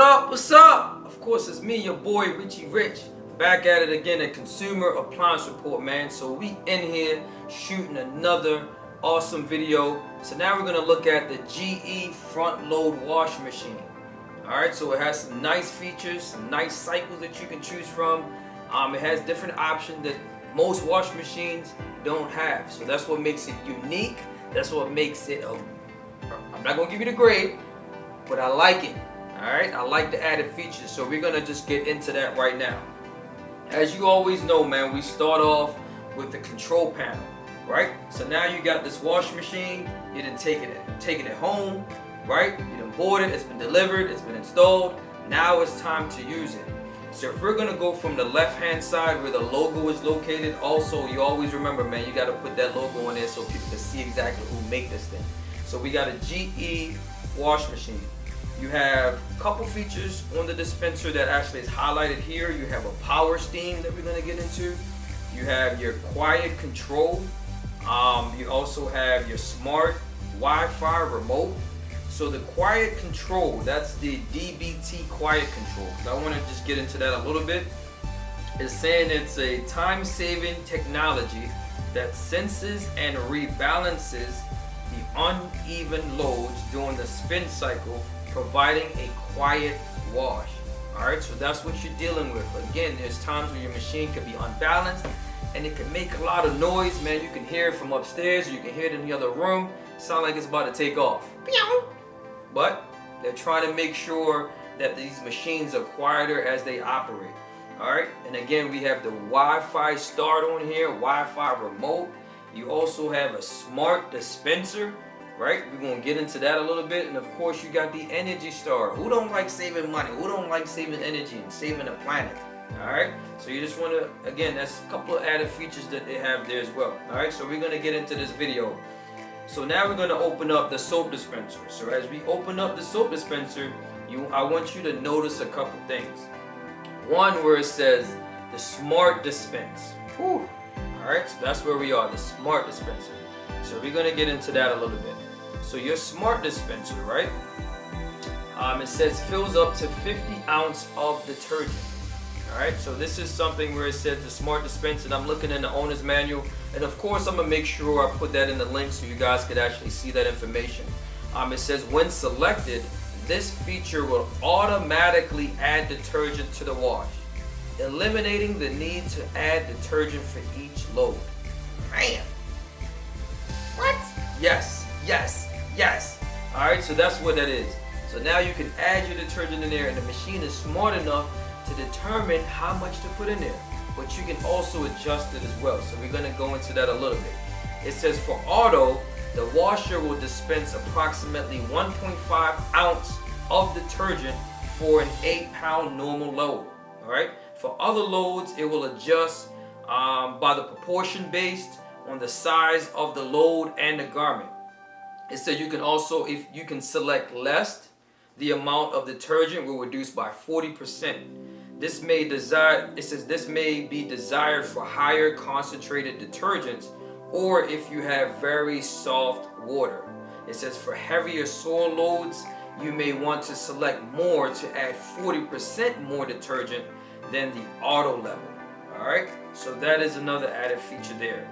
up? What's up? Of course, it's me, your boy Richie Rich, back at it again at Consumer Appliance Report, man. So we in here shooting another awesome video. So now we're gonna look at the GE front load washing machine. Alright, so it has some nice features, some nice cycles that you can choose from. It has different options that most washing machines don't have. So that's what makes it unique. That's what makes it I'm not gonna give you the grade, but I like it. Alright, I like the added features. So we're gonna just get into that right now. As you always know, man, we start off with the control panel, right? So now you got this washing machine, you didn't take it home, right? You done bought it, it's been delivered, it's been installed. Now it's time to use it. So if we're gonna go from the left hand side where the logo is located, also you always remember, man, you gotta put that logo on there so people can see exactly who make this thing. So we got a GE wash machine. You have a couple features on the dispenser that actually is highlighted here. You have a power steam that we're gonna get into. You have your quiet control. You also have your smart Wi-Fi remote. So the quiet control, that's the DBT quiet control. So I want to just get into that a little bit. It's saying it's a time-saving technology that senses and rebalances the uneven loads during the spin cycle, providing a quiet wash. Alright, so that's what you're dealing with. Again, there's times when your machine can be unbalanced and it can make a lot of noise, man. You can hear it from upstairs, or you can hear it in the other room. Sound like it's about to take off. But they're trying to make sure that these machines are quieter as they operate. Alright, and again, we have the Wi-Fi start on here, Wi-Fi remote. You also have a smart dispenser, right? We're going to get into that a little bit. And of course, you got the Energy Star. Who don't like saving money? Who don't like saving energy and saving the planet? Alright, so you just want to, again, that's a couple of added features that they have there as well. Alright, so we're going to get into this video. So now we're going to open up the soap dispenser. So as we open up the soap dispenser, I want you to notice a couple things. One, where it says the SmartDispense. Alright, so that's where we are, the Smart Dispenser. So we're going to get into that a little bit. So your Smart Dispenser, right? It says fills up to 50 ounces of detergent. Alright, so this is something where it says the Smart Dispense, and I'm looking in the owner's manual, and of course I'm going to make sure I put that in the link so you guys could actually see that information. It says when selected, this feature will automatically add detergent to the wash, eliminating the need to add detergent for each load. Man! What? Yes, yes, yes. Alright, so that's what that is. So now you can add your detergent in there, and the machine is smart enough to determine how much to put in there, but you can also adjust it as well. So we're going to go into that a little bit. It says for auto, the washer will dispense approximately 1.5 ounce of detergent for an 8-pound normal load. All right. For other loads, it will adjust by the proportion based on the size of the load and the garment. It says you can also, if you can select less, the amount of detergent will reduce by 40%. This may be desired for higher concentrated detergents, or if you have very soft water. It says for heavier soil loads, you may want to select more to add 40% more detergent than the auto level. Alright, so that is another added feature there.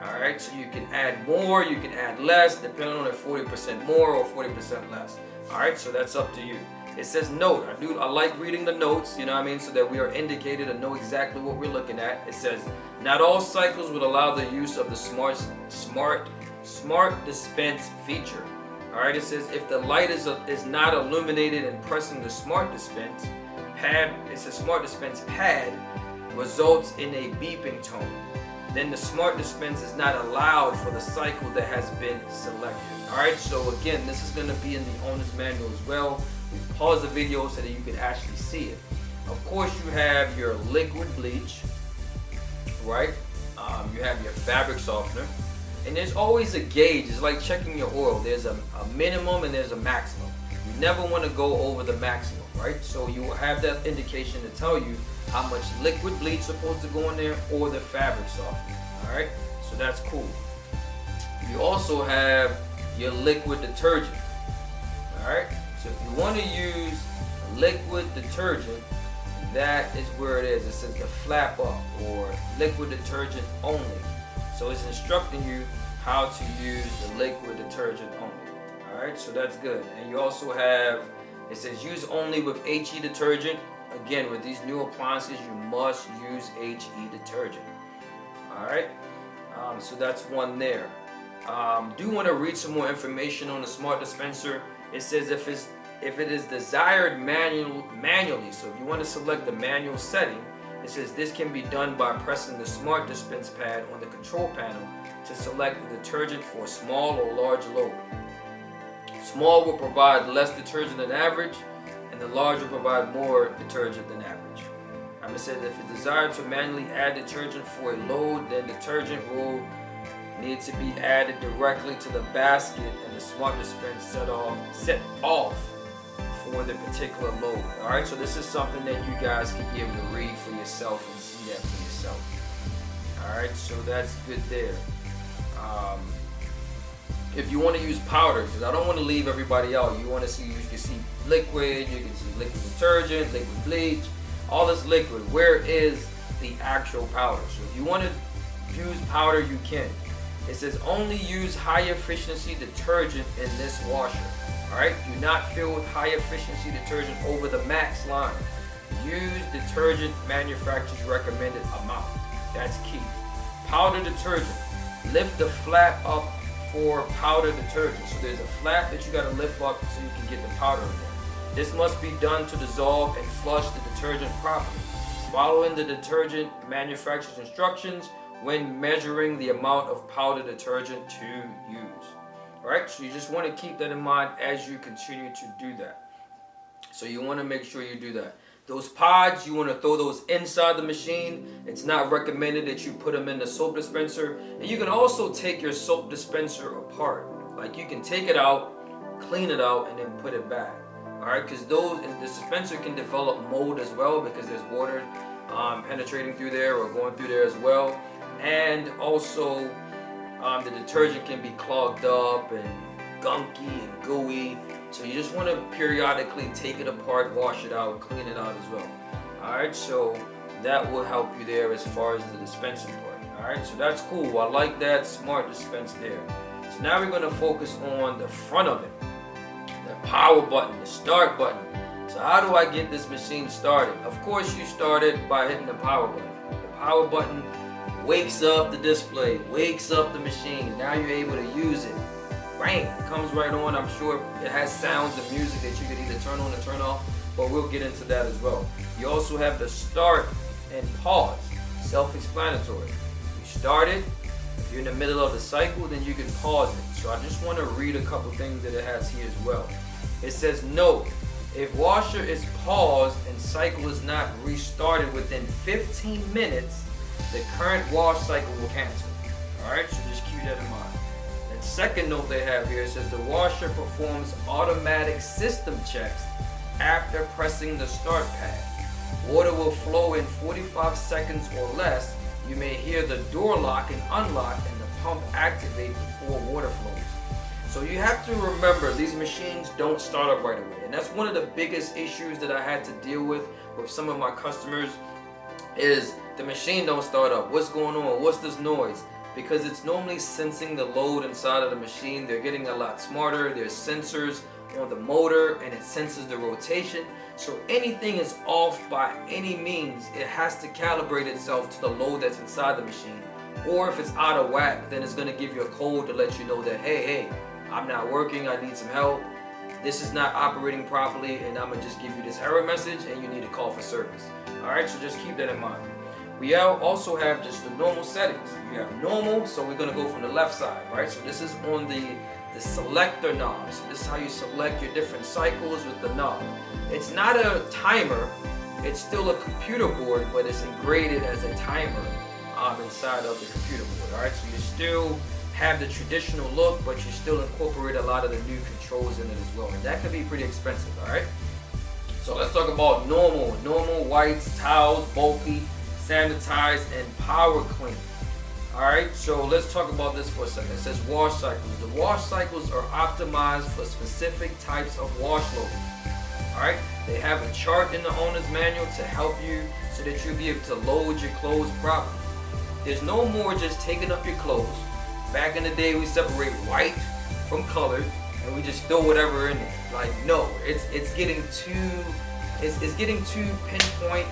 Alright, so you can add more, you can add less, depending on if 40% more or 40% less. Alright, so that's up to you. It says note. I like reading the notes, you know what I mean, so that we are indicated and know exactly what we're looking at. It says, not all cycles would allow the use of the smart dispense feature. Alright, it says if the light is not illuminated and pressing the smart dispense pad, it's a smart dispense pad, results in a beeping tone. Then the smart dispense is not allowed for the cycle that has been selected. Alright, so again, this is going to be in the owner's manual as well. We pause the video so that you can actually see it. Of course, you have your liquid bleach, right? You have your fabric softener, and there's always a gauge. It's like checking your oil. There's a minimum and there's a maximum. You never want to go over the maximum, right? So you will have that indication to tell you how much liquid bleach is supposed to go in there, or the fabric softener. All right, so that's cool. You also have your liquid detergent. All right, so if you want to use liquid detergent, that is where it is. It says the flap up or liquid detergent only. So it's instructing you how to use the liquid detergent only. Alright, so that's good. And you also have, it says use only with HE detergent. Again, with these new appliances, you must use HE detergent. Alright, so that's one there. Do want to read some more information on the smart dispenser. It says if it is desired manually, so if you want to select the manual setting, it says this can be done by pressing the smart dispense pad on the control panel to select the detergent for a small or large load. Small will provide less detergent than average, and the large will provide more detergent than average. It says if it's desired to manually add detergent for a load, then detergent will need to be added directly to the basket and the smart dispense set off for the particular load. Alright, so this is something that you guys can be able to read for yourself and see that for yourself. Alright, so that's good there. If you want to use powder, because I don't want to leave everybody out, you want to see, you can see liquid, you can see liquid detergent, liquid bleach, all this liquid. Where is the actual powder? So if you want to use powder, you can. It says only use high efficiency detergent in this washer. Alright, do not fill with high efficiency detergent over the max line. Use detergent manufacturer's recommended amount. That's key. Powder detergent. Lift the flap up for powder detergent. So there's a flap that you got to lift up so you can get the powder in there. This must be done to dissolve and flush the detergent properly, following the detergent manufacturer's instructions when measuring the amount of powder detergent to use. Alright, so you just want to keep that in mind as you continue to do that. So you want to make sure you do that. Those pods, you want to throw those inside the machine. It's not recommended that you put them in the soap dispenser. And you can also take your soap dispenser apart. Like you can take it out, clean it out, and then put it back. Alright, because the dispenser can develop mold as well because there's water penetrating through there or going through there as well. And also the detergent can be clogged up and gunky and gooey. So you just want to periodically take it apart, wash it out, clean it out as well. Alright, so that will help you there as far as the dispensing part. Alright, so that's cool. I like that smart dispense there. So now we're going to focus on the front of it. The power button, the start button. So how do I get this machine started? Of course you start it by hitting the power button. The power button wakes up the display, wakes up the machine. Now you're able to use it. Bang, it comes right on. I'm sure it has sounds and music that you could either turn on or turn off, but we'll get into that as well. You also have the start and pause, self-explanatory. You start it. If you're in the middle of the cycle, then you can pause it. So I just want to read a couple things that it has here as well. It says, note, if washer is paused and cycle is not restarted within 15 minutes, the current wash cycle will cancel. Alright, so just keep that in mind. And second note they have here, it says the washer performs automatic system checks after pressing the start pad. Water will flow in 45 seconds or less. You may hear the door lock and unlock and the pump activate before water flows. So you have to remember, these machines don't start up right away. And that's one of the biggest issues that I had to deal with some of my customers is the machine don't start up. What's going on? What's this noise? Because it's normally sensing the load inside of the machine. They're getting a lot smarter. There's sensors on the motor and it senses the rotation. So anything is off by any means, it has to calibrate itself to the load that's inside the machine. Or if it's out of whack, then it's going to give you a code to let you know that, hey, I'm not working, I need some help. This is not operating properly, and I'm going to just give you this error message, and you need to call for service. Alright, so just keep that in mind. We also have just the normal settings. You have normal, so we're going to go from the left side, right? So this is on the selector knob. So this is how you select your different cycles with the knob. It's not a timer, it's still a computer board, but it's engraved as a timer inside of the computer board. Alright, so you still have the traditional look, but you still incorporate a lot of the new controls in it as well. And that can be pretty expensive, alright? So let's talk about normal. Normal, whites, towels, bulky, sanitized, and power clean. Alright, so let's talk about this for a second. It says wash cycles. The wash cycles are optimized for specific types of wash loads. Alright, they have a chart in the owner's manual to help you so that you'll be able to load your clothes properly. There's no more just taking up your clothes. Back in the day, we separate white from colored, and we just throw whatever in there. Like, no, it's getting too pinpoint.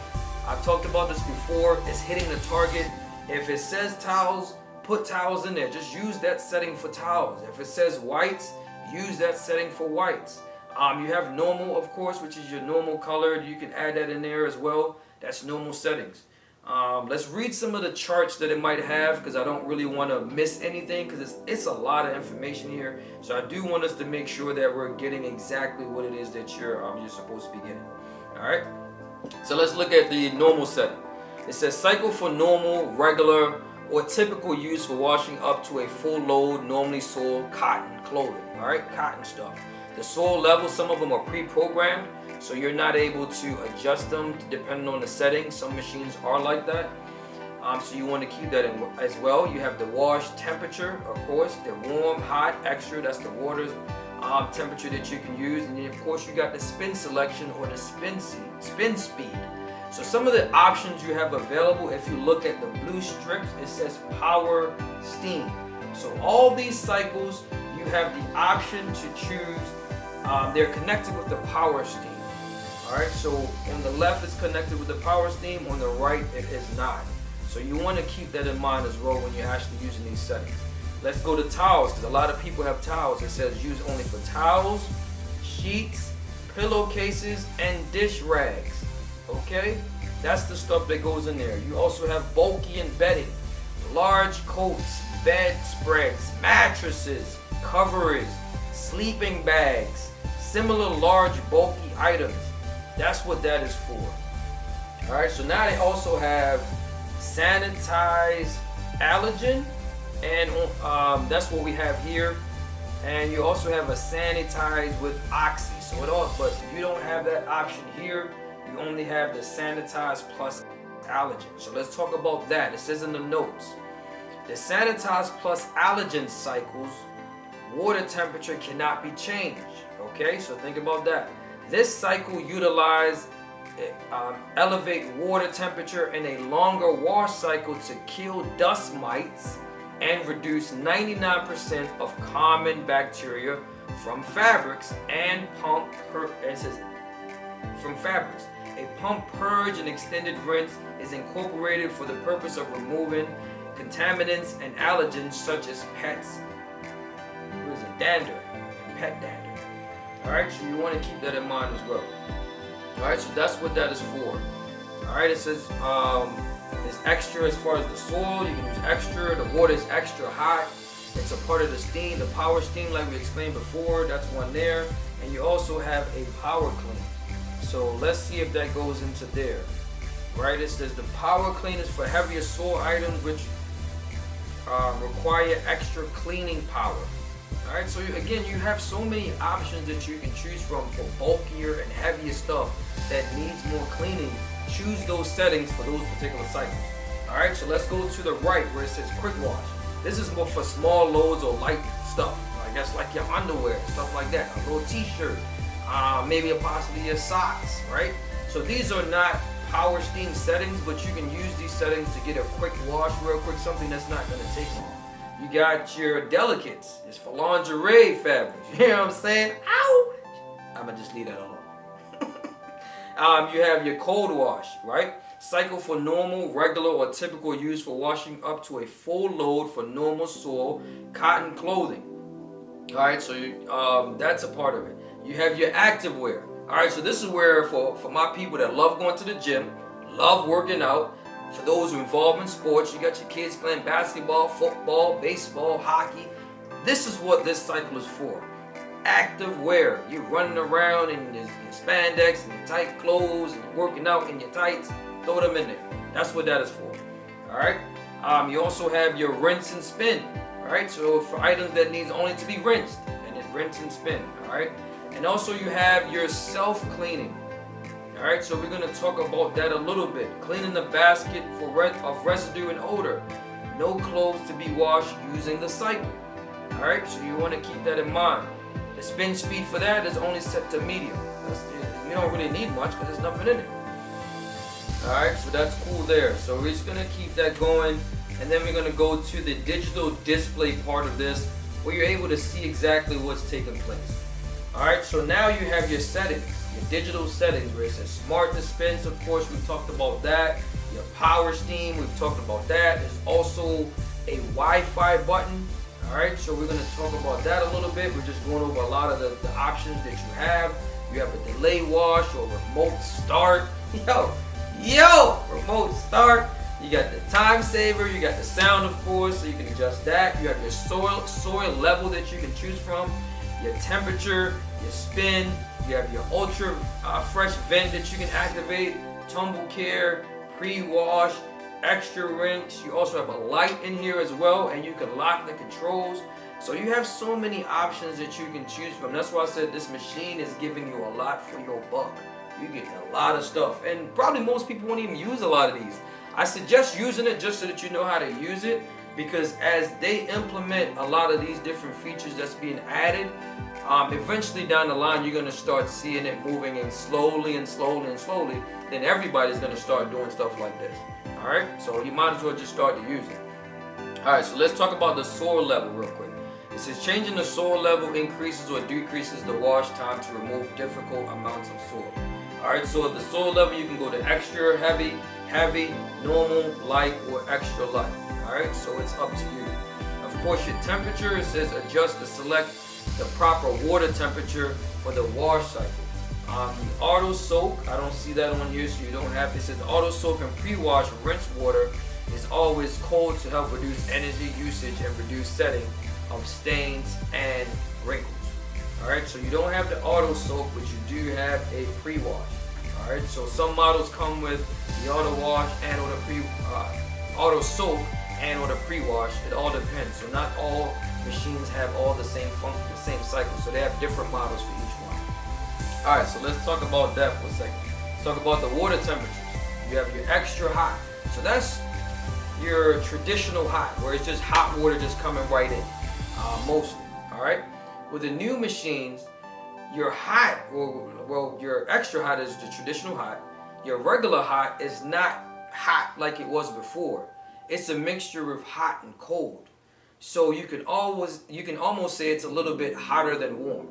I've talked about this before. It's hitting the target. If it says towels, put towels in there. Just use that setting for towels. If it says whites, use that setting for whites. You have normal, of course, which is your normal color. You can add that in there as well. That's normal settings. Let's read some of the charts that it might have, because I don't really want to miss anything, because it's a lot of information here. So I do want us to make sure that we're getting exactly what it is that you're supposed to be getting. All right. So let's look at the normal setting. It says cycle for normal, regular, or typical use for washing up to a full load, normally soiled cotton clothing. All right, cotton stuff. The soil level, some of them are pre-programmed, so you're not able to adjust them depending on the setting. Some machines are like that. So you want to keep that in as well. You have the wash temperature, of course, the warm, hot, extra, that's the water temperature that you can use. And then of course you got the spin selection or the spin speed. So some of the options you have available, if you look at the blue strips, it says power steam. So all these cycles, you have the option to choose. They're connected with the power steam. Alright, so on the left it's connected with the power steam, on the right it is not. So you want to keep that in mind as well when you're actually using these settings. Let's go to towels, because a lot of people have towels. It says use only for towels, sheets, pillowcases, and dish rags. Okay, that's the stuff that goes in there. You also have bulky and bedding, large coats, bedspreads, mattresses, coverings, sleeping bags, similar large bulky items. That's what that is for. Alright, so now they also have sanitized allergen, and that's what we have here. And you also have a sanitized with oxy. So it all, but you don't have that option here. You only have the sanitized plus allergen. So let's talk about that. It says in the notes, the sanitized plus allergen cycles, water temperature cannot be changed. Okay, so think about that. This cycle utilizes elevate water temperature in a longer wash cycle to kill dust mites and reduce 99% of common bacteria from fabrics and from fabrics. A pump purge and extended rinse is incorporated for the purpose of removing contaminants and allergens such as dander and pet dander. Alright, so you want to keep that in mind as well. Alright, so that's what that is for. Alright, it says it's extra as far as the soil. You can use extra. The water is extra hot. It's a part of the steam, the power steam, like we explained before. That's one there. And you also have a power clean. So let's see if that goes into there. Right, it says the power clean is for heavier soil items which require extra cleaning power. Alright, so again, you have so many options that you can choose from for bulkier and heavier stuff that needs more cleaning. Choose those settings for those particular cycles. Alright, so let's go to the right where it says quick wash. This is more for small loads or light stuff. I guess like your underwear, stuff like that. A little t-shirt, maybe possibly your socks, right? So these are not power steam settings, but you can use these settings to get a quick wash real quick, something that's not going to take long. You got your delicates. It's for lingerie fabrics. You know what I'm saying? Ow! I'm going to just leave that alone. You have your cold wash, right? Cycle for normal, regular, or typical use for washing up to a full load for normal soil, cotton clothing. Alright, so that's a part of it. You have your active wear. Alright, so this is where for my people that love going to the gym, love working out, for those who are involved in sports, you got your kids playing basketball, football, baseball, hockey. This is what this cycle is for. Active wear. You're running around in your spandex and your tight clothes and you're working out in your tights. Throw them in there. That's what that is for. Alright? You also have your rinse and spin. Alright? So for items that need only to be rinsed, and then rinse and spin. Alright? And also you have your self-cleaning. Alright, so we're going to talk about that a little bit. Cleaning the basket of residue and odor. No clothes to be washed using the cycle. Alright, so you want to keep that in mind. The spin speed for that is only set to medium. You don't really need much because there's nothing in it. Alright, so that's cool there. So we're just gonna keep that going, and then we're gonna go to the digital display part of this, where you're able to see exactly what's taking place. Alright, so now you have your settings, your digital settings, where it says SmartDispense. Of course, we've talked about that. Your power steam, we've talked about that. There's also a Wi-Fi button. Alright, so we're going to talk about that a little bit. We're just going over a lot of the options that you have. You have a delay wash or remote start. Remote start. You got the time saver, you got the sound, of course, so you can adjust that. You have your soil level that you can choose from, your temperature, your spin. You have your UltraFresh vent that you can activate, tumble care, pre-wash, extra rinse. You also have a light in here as well, and you can lock the controls. So you have so many options that you can choose from. That's why I said this machine is giving you a lot for your buck. You get a lot of stuff, and probably most people won't even use a lot of these. I suggest using it just so that you know how to use it, because as they implement a lot of these different features that's being added, eventually down the line you're going to start seeing it moving in slowly and slowly and slowly. Then everybody's going to start doing stuff like this. Alright, so you might as well just start to use it. Alright, so let's talk about the soil level real quick. It says changing the soil level increases or decreases the wash time to remove difficult amounts of soil. Alright, so at the soil level you can go to extra heavy, normal, light, or extra light. Alright, so it's up to you. Of course, your temperature, it says adjust to select the proper water temperature for the wash cycle. The auto soak, I don't see that on here, so you don't have. It says auto soak and pre-wash rinse water is always cold to help reduce energy usage and reduce setting of stains and wrinkles. Alright, so you don't have the auto soak, but you do have a pre-wash. Alright, so some models come with the auto wash and or the auto soak and or the pre-wash. It all depends. So not all machines have all the same function, the same cycle. So they have different models for each one. Alright, so let's talk about that for a second. Let's talk about the water temperatures. You have your extra hot. So that's your traditional hot, where it's just hot water just coming right in, mostly. Alright? With the new machines, your hot, well, your extra hot is the traditional hot. Your regular hot is not hot like it was before. It's a mixture of hot and cold. So you can almost say it's a little bit hotter than warm.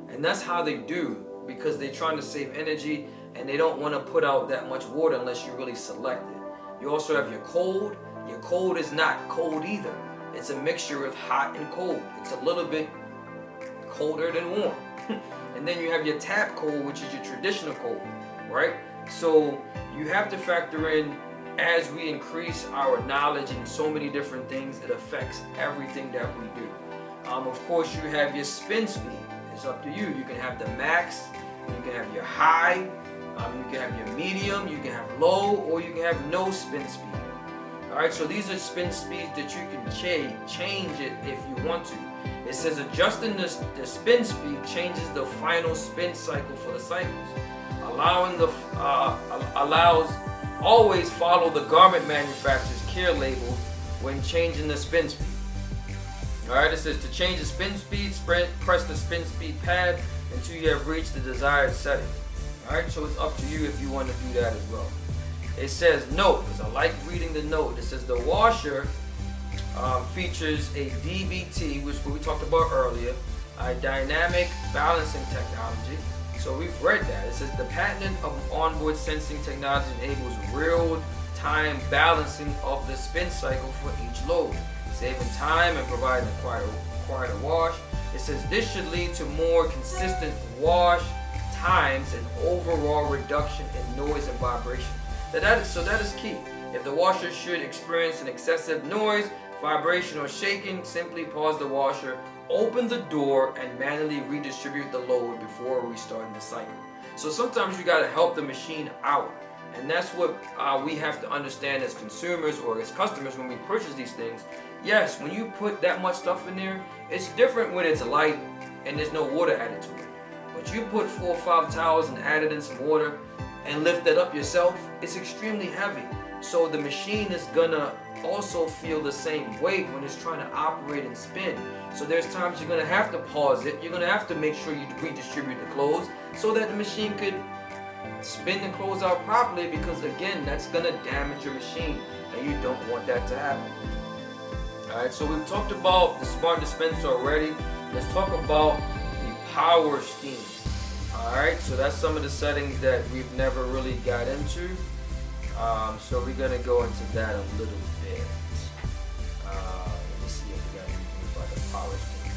And that's how they do, because they're trying to save energy and they don't want to put out that much water unless you really select it. You also have your cold. Your cold is not cold either. It's a mixture of hot and cold. It's a little bit colder than warm. And then you have your tap cold, which is your traditional cold, right? So you have to factor in, as we increase our knowledge in so many different things, it affects everything that we do. Of course, you have your spin speed. It's up to you. You can have the max, you can have your high, you can have your medium, you can have low, or you can have no spin speed. Alright, so these are spin speeds that you can change it if you want to. It says adjusting the spin speed changes the final spin cycle for the cycles. Allows always follow the garment manufacturer's care label when changing the spin speed. Alright, it says to change the spin speed, press the spin speed pad until you have reached the desired setting. Alright, so it's up to you if you want to do that as well. It says note, because I like reading the note. It says the washer features a DBT, which we talked about earlier, a dynamic balancing technology. So we've read that. It says the patented onboard sensing technology enables real-time balancing of the spin cycle for each load, saving time and providing a quieter wash. It says this should lead to more consistent wash times and overall reduction in noise and vibration. So that is key. If the washer should experience an excessive noise, vibration, or shaking, simply pause the washer, open the door, and manually redistribute the load before restarting the cycle. So sometimes you got to help the machine out. And that's what we have to understand as consumers or as customers when we purchase these things. Yes, when you put that much stuff in there, it's different when it's light and there's no water added to it. But you put 4 or 5 towels and added in some water and lift that up yourself, it's extremely heavy. So the machine is gonna also feel the same weight when it's trying to operate and spin. So there's times you're gonna have to pause it. You're gonna have to make sure you redistribute the clothes so that the machine could spin the clothes out properly, because again, that's gonna damage your machine and you don't want that to happen. Alright, so we've talked about the smart dispenser already. Let's talk about the power steam. Alright, so that's some of the settings that we've never really got into. So we're gonna go into that a little bit. Let me see if we got anything about the power steam.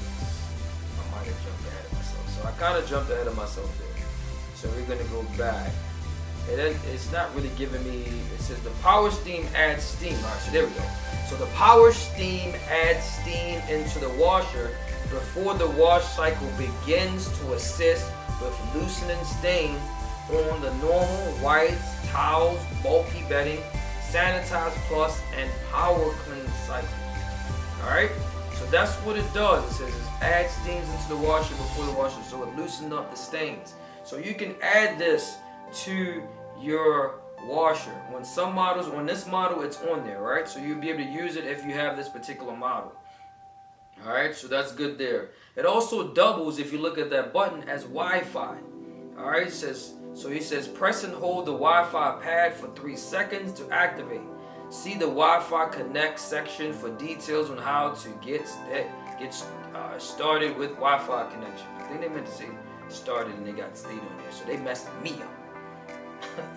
I might have jumped ahead of myself. So I kind of jumped ahead of myself there. So we're gonna go back. It's not really giving me, it says the power steam adds steam. Alright, so there we go. So the power steam adds steam into the washer before the wash cycle begins to assist with loosening stains on the normal whites, towels, bulky bedding, sanitize plus, and power clean cycles. Alright, so that's what it does. It says it adds steams into the washer before the washer, so it loosens up the stains. So you can add this to your washer. On some models, on this model, it's on there, right? So you'll be able to use it if you have this particular model. Alright, so that's good there. It also doubles, if you look at that button, as Wi-Fi. Alright, it says press and hold the Wi-Fi pad for 3 seconds to activate. See the Wi-Fi connect section for details on how to get started with Wi-Fi connection. I think they meant to say started and they got stayed on there, so they messed me up.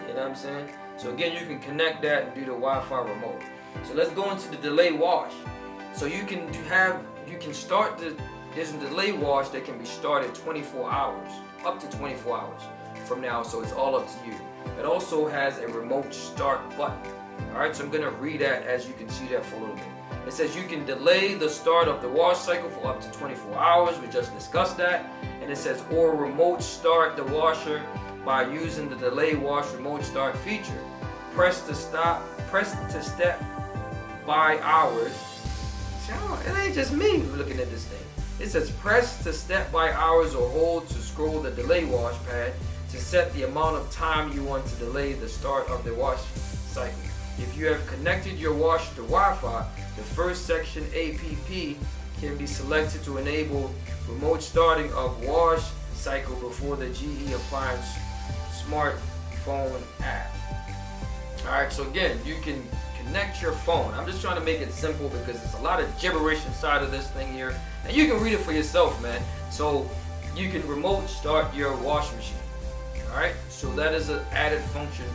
You know what I'm saying? So again, you can connect that and do the Wi-Fi remote. So let's go into the delay wash. So you can start there's a delay wash that can be started 24 hours, up to 24 hours from now, so it's all up to you. It also has a remote start button. Alright, so I'm going to read that as you can see that for a little bit. It says you can delay the start of the wash cycle for up to 24 hours. We just discussed that. And it says, or remote start the washer by using the delay wash remote start feature. Press to step by hours. It ain't just me looking at this thing. It says press to step by hours or hold to scroll the delay wash pad to set the amount of time you want to delay the start of the wash cycle. If you have connected your washer to Wi-Fi, the first section APP can be selected to enable remote starting of wash cycle before the GE Appliance smartphone app. Alright, so again, you can connect your phone. I'm just trying to make it simple because there's a lot of gibberish inside of this thing here. And you can read it for yourself, man. So you can remote start your wash machine. Alright, so that is an added function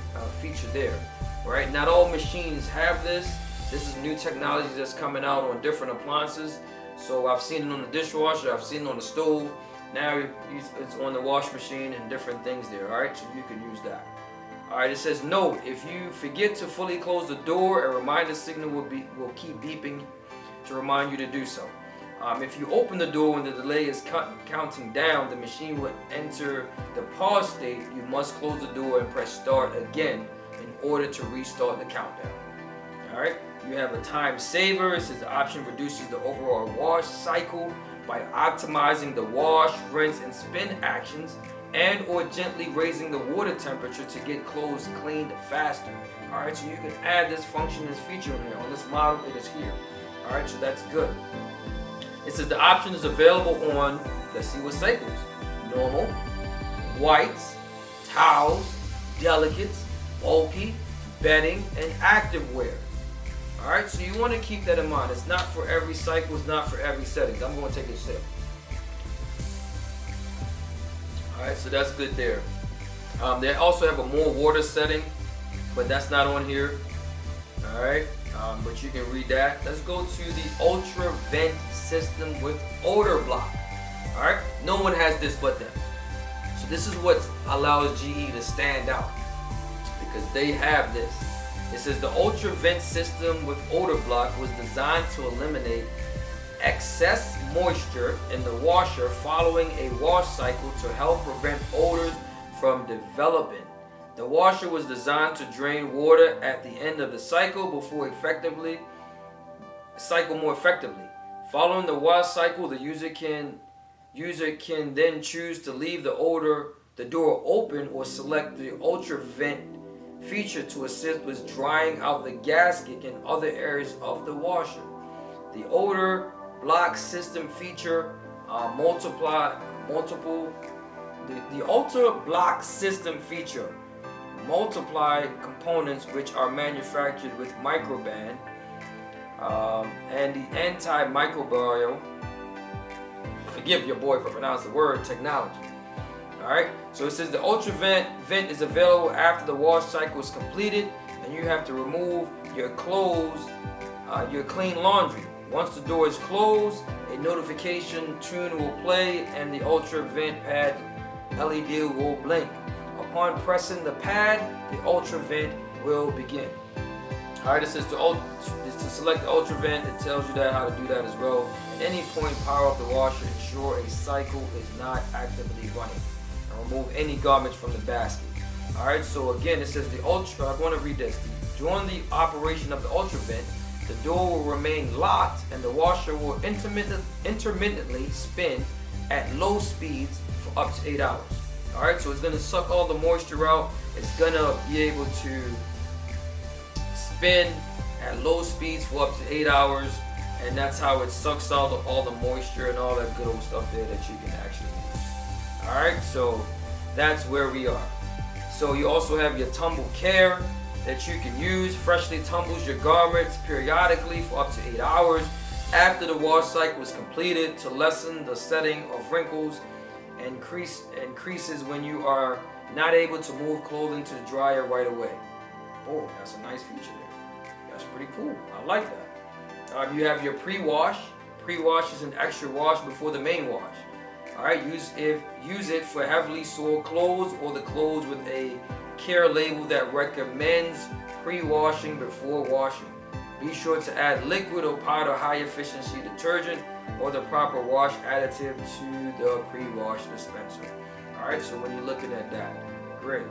feature there. Right? Not all machines have this. This is new technology that's coming out on different appliances. So I've seen it on the dishwasher, I've seen it on the stove. Now it's on the wash machine and different things there. Alright, so you can use that. Alright, it says note, if you forget to fully close the door, a reminder signal will keep beeping to remind you to do so. If you open the door when the delay is counting down, the machine will enter the pause state. You must close the door and press start again in order to restart the countdown. Alright, you have a time saver. It says the option reduces the overall wash cycle by optimizing the wash, rinse, and spin actions, and or gently raising the water temperature to get clothes cleaned faster. Alright, so you can add this function, this feature in here. On this model, it is here. Alright, so that's good. It says the option is available on, let's see what cycles. Normal, whites, towels, delicates, bulky, bedding, and active wear. Alright, so you want to keep that in mind. It's not for every cycle, it's not for every setting. I'm going to take a sip. Alright, so that's good there. They also have a more water setting, but that's not on here. Alright, but you can read that. Let's go to the UltraVent system with odor block. Alright, no one has this but them. So this is what allows GE to stand out, because they have this. It says the UltraVent system with odor block was designed to eliminate excess moisture in the washer following a wash cycle to help prevent odors from developing. The washer was designed to drain water at the end of the cycle more effectively. Following the wash cycle, the user can then choose to leave the door open or select the UltraVent feature to assist with drying out the gasket and other areas of the washer. The odor block system feature the Ultra Block system feature multiply components which are manufactured with microban and the antimicrobial, forgive your boy for pronouncing the word, technology. Alright, so it says the UltraVent vent is available after the wash cycle is completed and you have to remove your clothes, your clean laundry. Once the door is closed, a notification tune will play and the UltraVent pad LED will blink. Upon pressing the pad, the UltraVent will begin. Alright, it says to select the UltraVent, it tells you that how to do that as well. At any point, power up the washer, ensure a cycle is not actively running, and remove any garbage from the basket. Alright, so again, it says I want to read this. During the operation of the UltraVent, the door will remain locked and the washer will intermittently spin at low speeds for up to 8 hours. Alright, so it's going to suck all the moisture out. It's going to be able to spin at low speeds for up to 8 hours, and that's how it sucks out all the moisture and all that good old stuff there that you can actually use. Alright, so that's where we are. So you also have your tumble care that you can use. Freshly tumbles your garments periodically for up to 8 hours after the wash cycle is completed to lessen the setting of wrinkles and increases when you are not able to move clothing to the dryer right away. Oh, that's a nice feature there. That's pretty cool. I like that. You have your pre-wash. Pre-wash is an extra wash before the main wash. Alright, use it for heavily soiled clothes or the clothes with a care label that recommends pre-washing before washing. Be sure to add liquid or powder high efficiency detergent or the proper wash additive to the pre-wash dispenser. Alright, so when you're looking at that, great.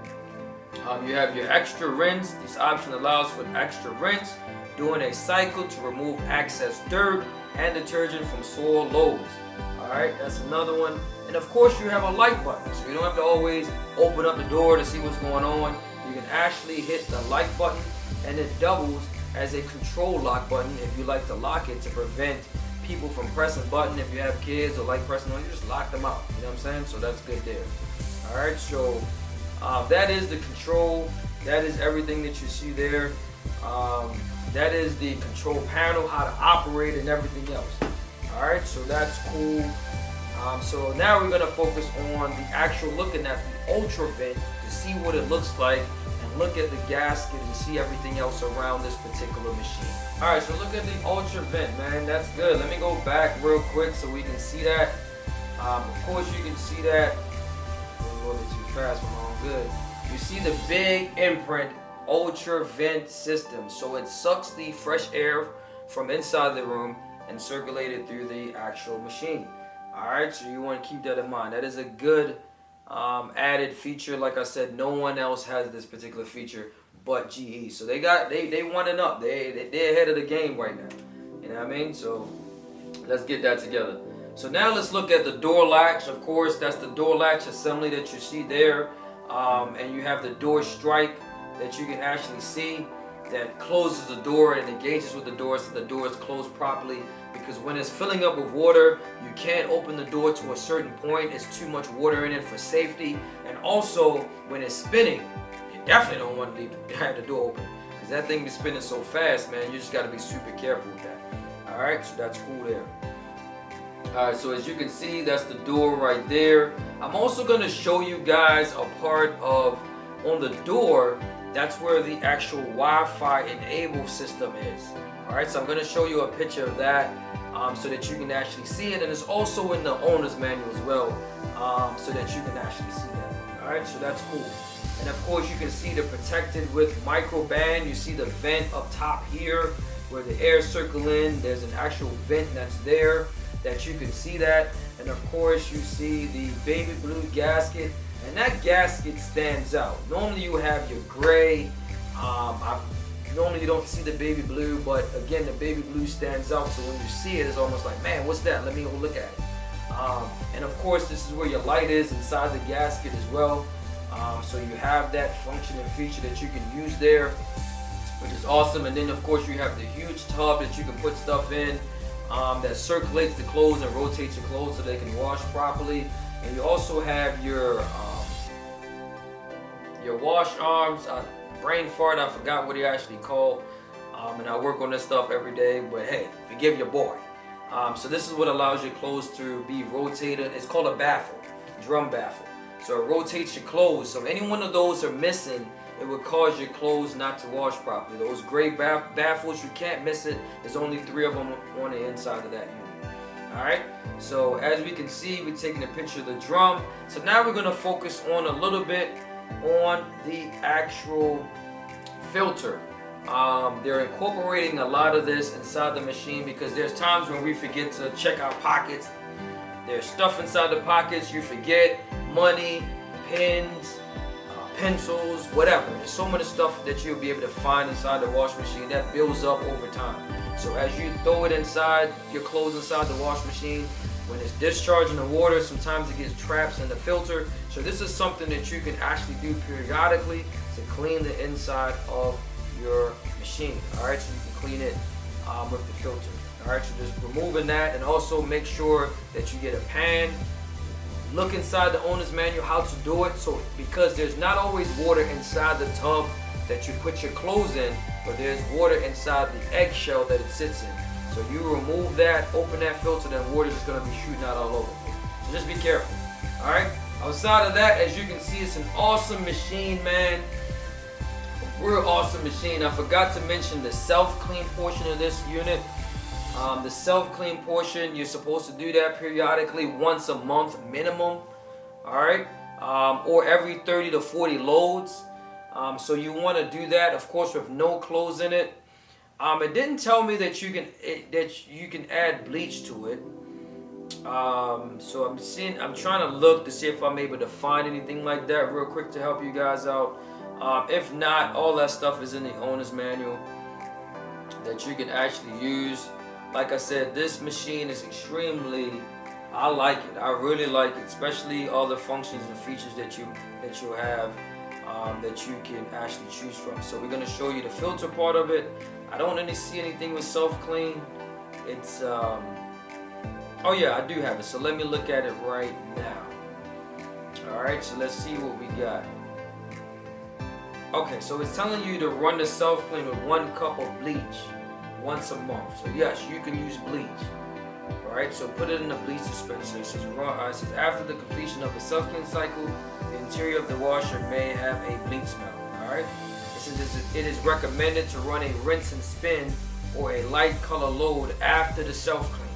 You have your extra rinse. This option allows for extra rinse during a cycle to remove excess dirt and detergent from soil loads. Alright, that's another one. And of course you have a light button, so you don't have to always open up the door to see what's going on. You can actually hit the light button and it doubles as a control lock button if you like to lock it to prevent people from pressing button. If you have kids or like pressing on, you just lock them out. You know what I'm saying? So that's good there. Alright, so that is the control. That is everything that you see there. That is the control panel, how to operate and everything else. Alright, so that's cool. So now we're going to focus on the actual looking at the UltraVent to see what it looks like and look at the gasket and see everything else around this particular machine. Alright, so look at the UltraVent, man. That's good. Let me go back real quick so we can see that. Of course you can see that. I'm a little bit too fast for my own good. You see the big imprint UltraVent system. So it sucks the fresh air from inside the room and circulate it through the actual machine. Alright, so you want to keep that in mind. That is a good added feature. Like I said, no one else has this particular feature but GE. So they want it up. They're ahead of the game right now. You know what I mean? So let's get that together. So now let's look at the door latch. Of course, that's the door latch assembly that you see there. And you have the door strike that you can actually see that closes the door and engages with the door so the door is closed properly. Because when it's filling up with water, you can't open the door to a certain point. It's too much water in it for safety. And also, when it's spinning, you definitely don't want to have the door open. Because that thing be spinning so fast, man, you just got to be super careful with that. Alright, so that's cool there. Alright, so as you can see, that's the door right there. I'm also going to show you guys a part of, on the door, that's where the actual Wi-Fi enable system is. Alright, so I'm going to show you a picture of that so that you can actually see it. And it's also in the owner's manual as well so that you can actually see that. Alright, so that's cool. And of course you can see the protected with microban. You see the vent up top here where the air circle in. There's an actual vent that's there that you can see that. And of course you see the baby blue gasket. And that gasket stands out. Normally you have your gray. Normally you don't see the baby blue, but again the baby blue stands out. So when you see it, it's almost like, man, what's that? Let me go look at it. And of course this is where your light is inside the gasket as well. So you have that function and feature that you can use there, which is awesome. And then of course you have the huge tub that you can put stuff in, that circulates the clothes and rotates your clothes so they can wash properly. And you also have your wash arms. Brain fart, I forgot what they actually call. And I work on this stuff every day, but hey, forgive your boy. So this is what allows your clothes to be rotated. It's called a baffle, drum baffle. So it rotates your clothes. So if any one of those are missing, it would cause your clothes not to wash properly. Those gray baffles, you can't miss it. There's only 3 of them on the inside of that unit. Alright, so as we can see, we're taking a picture of the drum. So now we're going to focus on a little bit on the actual filter. They're incorporating a lot of this inside the machine because there's times when we forget to check our pockets. There's stuff inside the pockets you forget, money, pens, pencils, whatever. There's so much stuff that you'll be able to find inside the wash machine that builds up over time. So as you throw it inside, your clothes inside the wash machine, when it's discharging the water, sometimes it gets trapped in the filter. So this is something that you can actually do periodically to clean the inside of your machine. Alright, so you can clean it with the filter. Alright, so just removing that, and also make sure that you get a pan. Look inside the owner's manual how to do it, so because there's not always water inside the tub that you put your clothes in, but there's water inside the eggshell that it sits in. So you remove that, open that filter, then water is just going to be shooting out all over. So just be careful. Alright, outside of that, as you can see, it's an awesome machine, man. A real awesome machine. I forgot to mention the self-clean portion of this unit. The self-clean portion, you're supposed to do that periodically, once a month minimum. Alright, or every 30 to 40 loads. So you want to do that, of course, with no clothes in it. It didn't tell me that you can add bleach to it. So I'm trying to look to see if I'm able to find anything like that real quick to help you guys out. If not, all that stuff is in the owner's manual that you can actually use. Like I said, this machine is I like it. I really like it, especially all the functions and features that you have that you can actually choose from. So we're going to show you the filter part of it. I don't really see anything with self-clean. It's oh yeah, I do have it. So let me look at it right now. Alright, so let's see what we got. Okay, so it's telling you to run the self-clean with 1 cup of bleach once a month. So yes, you can use bleach. Alright, so put it in the bleach dispenser. It says after the completion of the self-clean cycle, the interior of the washer may have a bleach smell. Alright, it is recommended to run a rinse and spin or a light color load after the self-clean.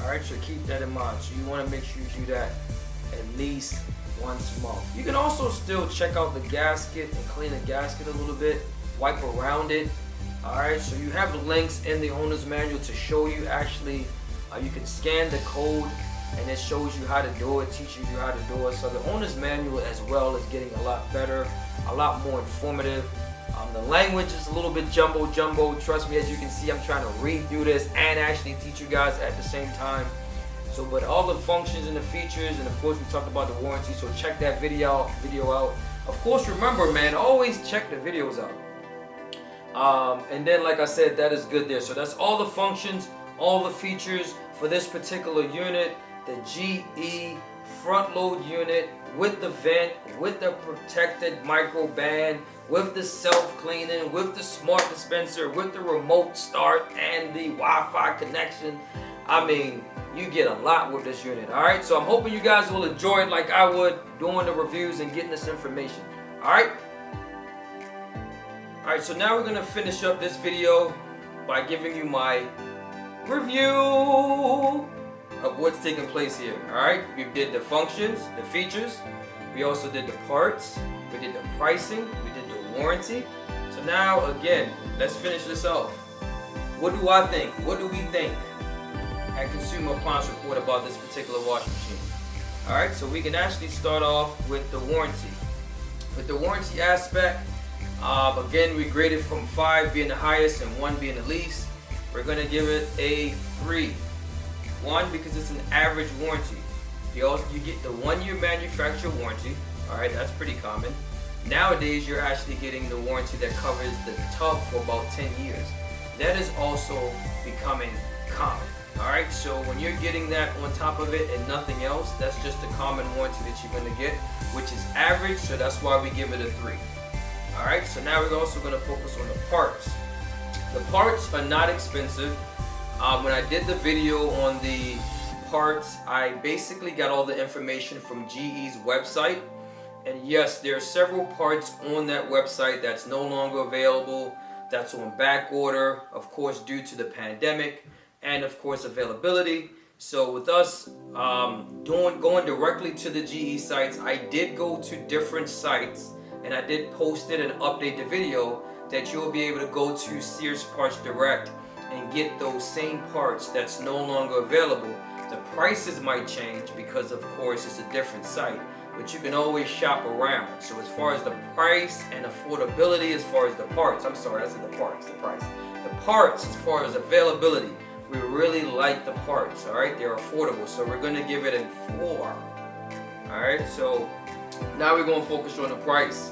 Alright, so keep that in mind. So you want to make sure you do that at least once a month. You can also still check out the gasket and clean the gasket a little bit, wipe around it. Alright, so you have links in the owner's manual to show you actually, you can scan the code and it shows you how to do it, teaches you how to do it. So the owner's manual as well is getting a lot better, a lot more informative. The language is a little bit jumbo. Trust me, as you can see, I'm trying to read through this and actually teach you guys at the same time. So, but all the functions and the features, and of course we talked about the warranty, so check that video out. Of course, remember, man, always check the videos out. And then, like I said, that is good there. So that's all the functions, all the features for this particular unit, the GE front load unit with the vent, with the protected micro band, with the self-cleaning, with the smart dispenser, with the remote start and the Wi-Fi connection. I mean, you get a lot with this unit. Alright, so I'm hoping you guys will enjoy it like I would doing the reviews and getting this information. Alright, so now we're going to finish up this video by giving you my review of what's taking place here. Alright, we did the functions, the features, we also did the parts, we did the pricing, we did the warranty. So now again, let's finish this off. What do I think? What do we think at Consumer Appliance Report about this particular washing machine? Alright, so we can actually start off with the warranty. With the warranty aspect, again, we graded from 5 being the highest and 1 being the least. We're going to give it a 3. 1, because it's an average warranty. You get the 1-year manufacturer warranty. Alright, that's pretty common. Nowadays, you're actually getting the warranty that covers the tub for about 10 years. That is also becoming common. Alright, so when you're getting that on top of it and nothing else, that's just a common warranty that you're going to get, which is average, so that's why we give it a 3. Alright, so now we're also going to focus on the parts. The parts are not expensive. When I did the video on the parts, I basically got all the information from GE's website. And yes, there are several parts on that website that's no longer available, that's on back order, of course, due to the pandemic, and of course, availability. So with us going directly to the GE sites, I did go to different sites, and I did post it and update the video that you'll be able to go to Sears Parts Direct and get those same parts that's no longer available. The prices might change because, of course, it's a different site, but you can always shop around. So as far as the price and affordability, as far as the parts, I'm sorry, I said the parts, the price. The parts, as far as availability, we really like the parts, all right? They're affordable, so we're gonna give it a 4. All right, so now we're gonna focus on the price.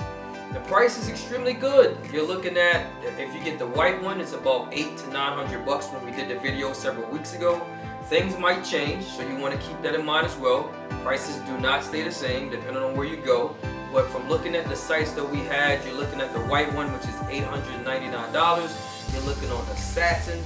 The price is extremely good. You're looking at, if you get the white one, it's about $800 to $900 when we did the video several weeks ago. Things might change, so you want to keep that in mind as well. Prices do not stay the same depending on where you go. But from looking at the sites that we had, you're looking at the white one, which is $899. You're looking on the satin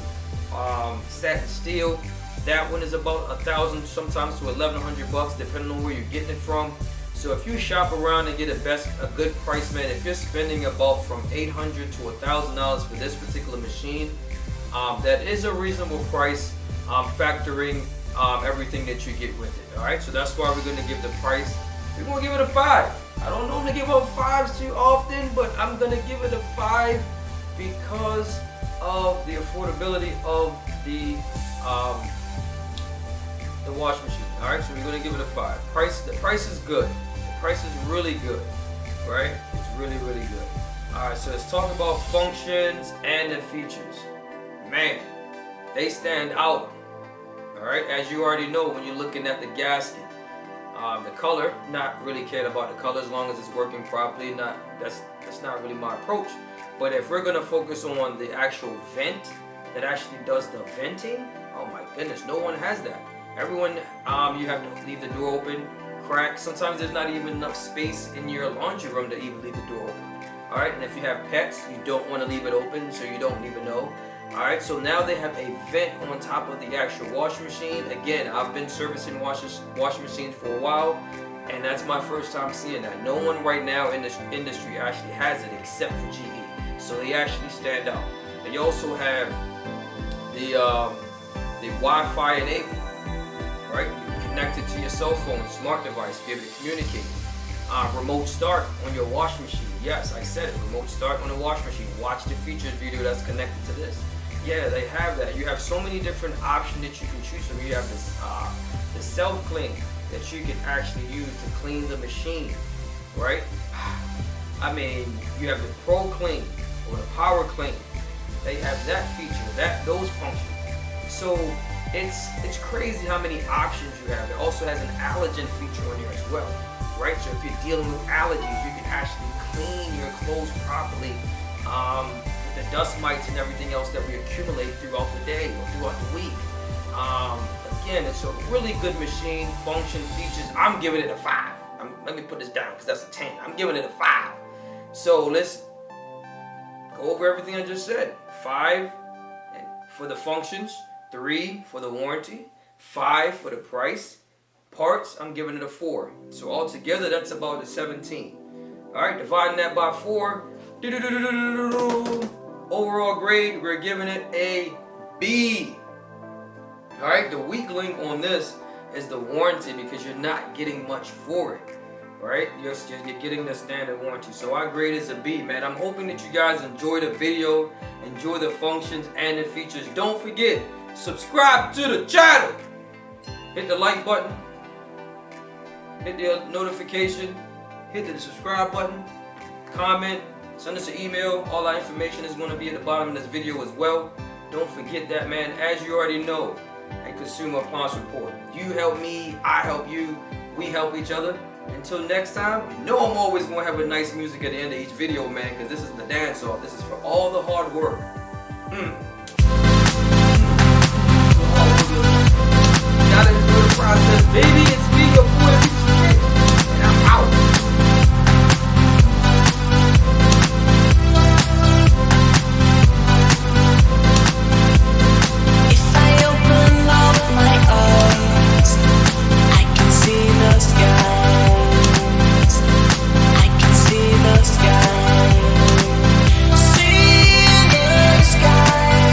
steel. That one is about $1,000, sometimes to $1,100, depending on where you're getting it from. So if you shop around and get a good price, man, if you're spending about from $800 to $1,000 for this particular machine, that is a reasonable price, factoring everything that you get with it. All right, so that's why we're going to give the price. We're going to give it a 5. I don't normally give out 5s too often, but I'm going to give it a 5 because of the affordability of the wash machine. All right, so we're going to give it a 5. The price is good. The price is really good, right? It's really, really good. All right, so let's talk about functions and the features. Man, they stand out. All right, as you already know, when you're looking at the gasket, the color, not really cared about the color as long as it's working properly. That's not really my approach. But if we're gonna focus on the actual vent that actually does the venting, oh my goodness, no one has that. Everyone, you have to leave the door open, crack. Sometimes there's not even enough space in your laundry room to even leave the door open. All right, and if you have pets, you don't want to leave it open, so you don't even know. All right, so now they have a vent on top of the actual washing machine. Again, I've been servicing washing machines for a while, and that's my first time seeing that. No one right now in this industry actually has it except for GE, so they actually stand out. They also have the Wi-Fi enabled, right? You can connect it to your cell phone, smart device, be able to communicate. Remote start on your washing machine. Yes, I said it. Remote start on the washing machine. Watch the features video that's connected to this. Yeah, they have that. You have so many different options that you can choose from. You have this the self-clean that you can actually use to clean the machine, right? I mean, you have the Pro Clean or the Power Clean. They have that feature, those functions. So it's crazy how many options you have. It also has an allergen feature on here as well, right? So if you're dealing with allergies, you can actually clean your clothes properly. The dust mites and everything else that we accumulate throughout the day or throughout the week. Again, it's a really good machine. Function, features, I'm giving it a 5. Let me put this down because that's a 10. I'm giving it a 5. So let's go over everything I just said. 5 for the functions, 3 for the warranty, 5 for the price. Parts, I'm giving it a 4. So altogether, that's about a 17. All right, dividing that by 4. Overall grade, we're giving it a B. All right, the weak link on this is the warranty because you're not getting much for it. All right, you're getting the standard warranty. So our grade is a B, man. I'm hoping that you guys enjoy the video, enjoy the functions and the features. Don't forget, subscribe to the channel. Hit the like button. Hit the notification. Hit the subscribe button. Comment. Send us an email. All our information is going to be at the bottom of this video as well. Don't forget that, man. As you already know, a Consumer Appliance Report. You help me, I help you, we help each other. Until next time, you know I'm always going to have a nice music at the end of each video, man, because this is the dance-off. This is for all the hard work.